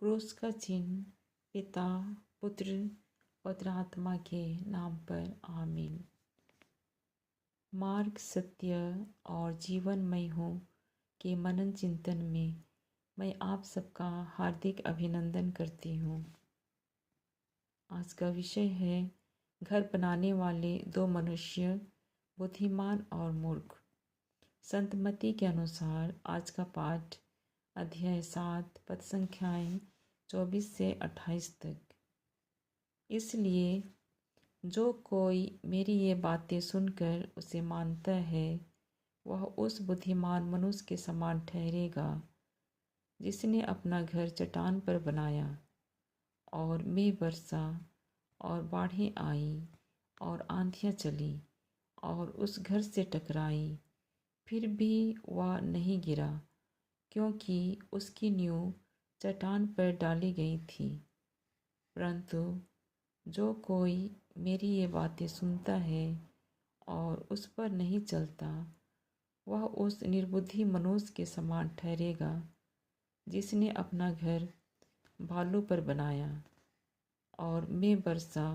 क्रूस का चिन्ह पिता, पुत्र, पवित्र आत्मा के नाम पर आमीन। मार्ग, सत्य और जीवनमय हो के मनन चिंतन में मैं आप सबका हार्दिक अभिनंदन करती हूँ। आज का विषय है घर बनाने वाले दो मनुष्य, बुद्धिमान और मूर्ख। संत मत्ती के अनुसार आज का पाठ अध्याय 7 पद संख्याएँ 24 से 28 तक। इसलिए जो कोई मेरी ये बातें सुनकर उसे मानता है वह उस बुद्धिमान मनुष्य के समान ठहरेगा जिसने अपना घर चट्टान पर बनाया। और मेघ बरसा और बाढ़ें आई और आंधियाँ चली और उस घर से टकराई, फिर भी वह नहीं गिरा क्योंकि उसकी नींव चट्टान पर डाली गई थी। परंतु जो कोई मेरी ये बातें सुनता है और उस पर नहीं चलता वह उस निर्बुद्धि मनुष्य के समान ठहरेगा जिसने अपना घर भालू पर बनाया। और मेघ बरसा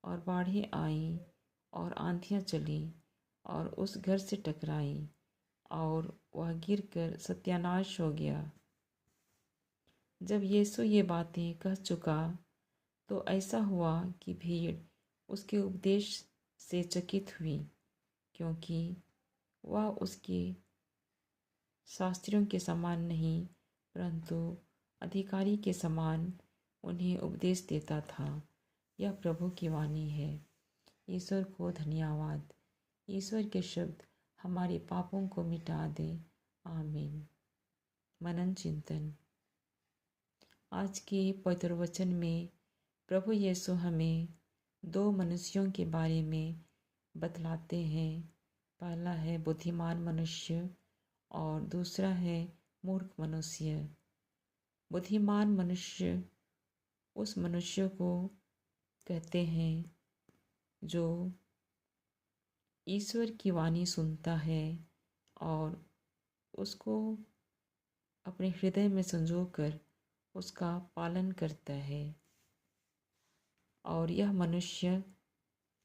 और बाढ़ें आई और आंधियाँ चली और उस घर से टकराई और वह गिरकर सत्यानाश हो गया। जब यीशु ये बातें कह चुका तो ऐसा हुआ कि भीड़ उसके उपदेश से चकित हुई, क्योंकि वह उसके शास्त्रियों के समान नहीं परंतु अधिकारी के समान उन्हें उपदेश देता था। यह प्रभु की वाणी है। ईश्वर को धन्यवाद। ईश्वर के शब्द हमारे पापों को मिटा दे। आमीन। मनन चिंतन। आज के पवित्र वचन में प्रभु यीशु हमें दो मनुष्यों के बारे में बतलाते हैं। पहला है बुद्धिमान मनुष्य और दूसरा है मूर्ख मनुष्य। बुद्धिमान मनुष्य उस मनुष्य को कहते हैं जो ईश्वर की वाणी सुनता है और उसको अपने हृदय में संजोकर उसका पालन करता है। और यह मनुष्य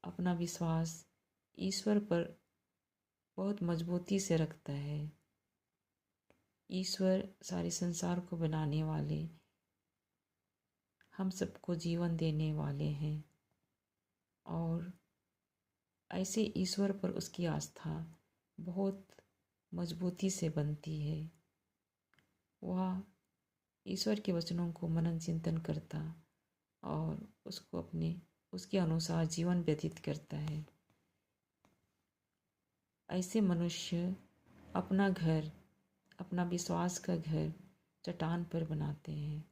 अपना विश्वास ईश्वर पर बहुत मजबूती से रखता है। ईश्वर सारे संसार को बनाने वाले, हम सबको जीवन देने वाले हैं और ऐसे ईश्वर पर उसकी आस्था बहुत मजबूती से बनती है। वह ईश्वर के वचनों को मनन चिंतन करता और उसको उसके अनुसार जीवन व्यतीत करता है। ऐसे मनुष्य अपना घर, अपना विश्वास का घर चट्टान पर बनाते हैं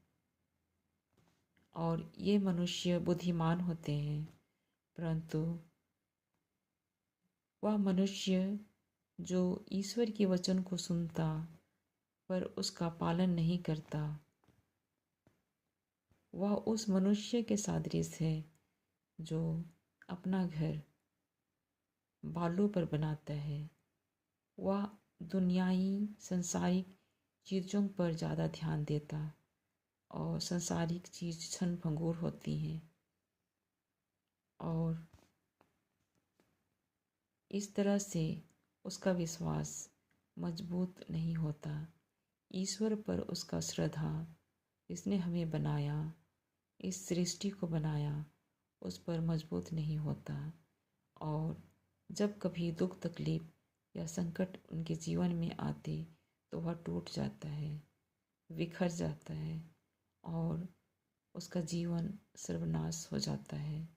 और ये मनुष्य बुद्धिमान होते हैं। परंतु वह मनुष्य जो ईश्वर के वचन को सुनता पर उसका पालन नहीं करता, वह उस मनुष्य के सदृश है जो अपना घर बालू पर बनाता है। वह दुनियाई संसारिक चीज़ों पर ज़्यादा ध्यान देता और संसारिक चीज़ क्षण भंगुर होती हैं और इस तरह से उसका विश्वास मजबूत नहीं होता। ईश्वर पर उसका श्रद्धा, इसने हमें बनाया, इस सृष्टि को बनाया, उस पर मजबूत नहीं होता और जब कभी दुख तकलीफ या संकट उनके जीवन में आते तो वह टूट जाता है, बिखर जाता है और उसका जीवन सर्वनाश हो जाता है।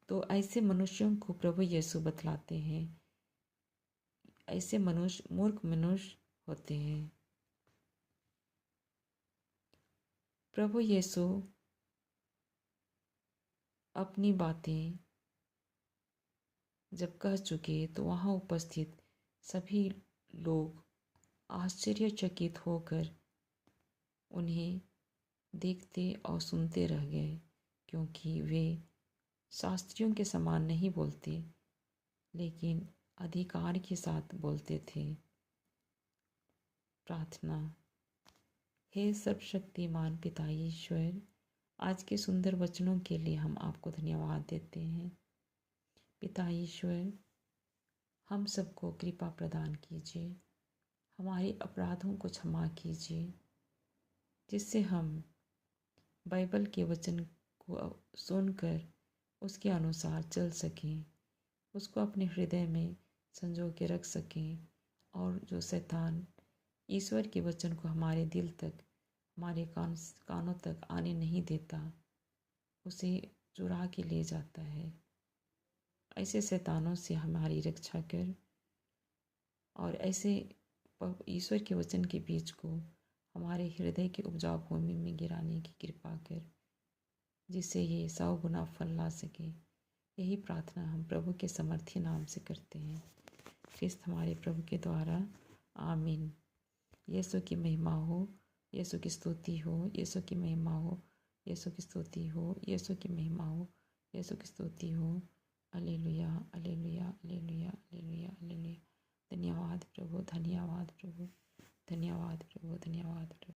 तो ऐसे मनुष्यों को प्रभु यीशु बतलाते हैं। ऐसे मनुष्य मूर्ख मनुष्य होते हैं। प्रभु यीशु अपनी बातें जब कह चुके तो वहाँ उपस्थित सभी लोग आश्चर्यचकित होकर उन्हें देखते और सुनते रह गए, क्योंकि वे शास्त्रियों के समान नहीं बोलते लेकिन अधिकार के साथ बोलते थे। प्रार्थना। हे सर्वशक्तिमान पिता ईश्वर, आज के सुंदर वचनों के लिए हम आपको धन्यवाद देते हैं। पिता ईश्वर, हम सबको कृपा प्रदान कीजिए, हमारे अपराधों को क्षमा कीजिए, जिससे हम बाइबल के वचन को सुनकर उसके अनुसार चल सकें, उसको अपने हृदय में संजो के रख सकें, और जो शैतान ईश्वर के वचन को हमारे दिल तक, हमारे कानों तक आने नहीं देता, उसे चुरा के ले जाता है, ऐसे शैतानों से हमारी रक्षा कर, और ऐसे ईश्वर के वचन के बीज को हमारे हृदय के उपजाऊ भूमि में गिराने की कृपा कर, जिससे ये 100 गुना फल ला सके। यही प्रार्थना हम प्रभु के समर्थी नाम से करते हैं, ख्रिस्त हमारे प्रभु के द्वारा। आमीन। यीशु की महिमा हो, यीशु की स्तुति हो, यीशु की महिमा हो, यीशु की स्तुति हो, यीशु की महिमा हो, यीशु की स्तुति हो। Hallelujah, hallelujah, hallelujah, hallelujah, hallelujah. धन्यवाद प्रभु, धन्यवाद प्रभु, धन्यवाद प्रभु, धन्यवाद प्रभु।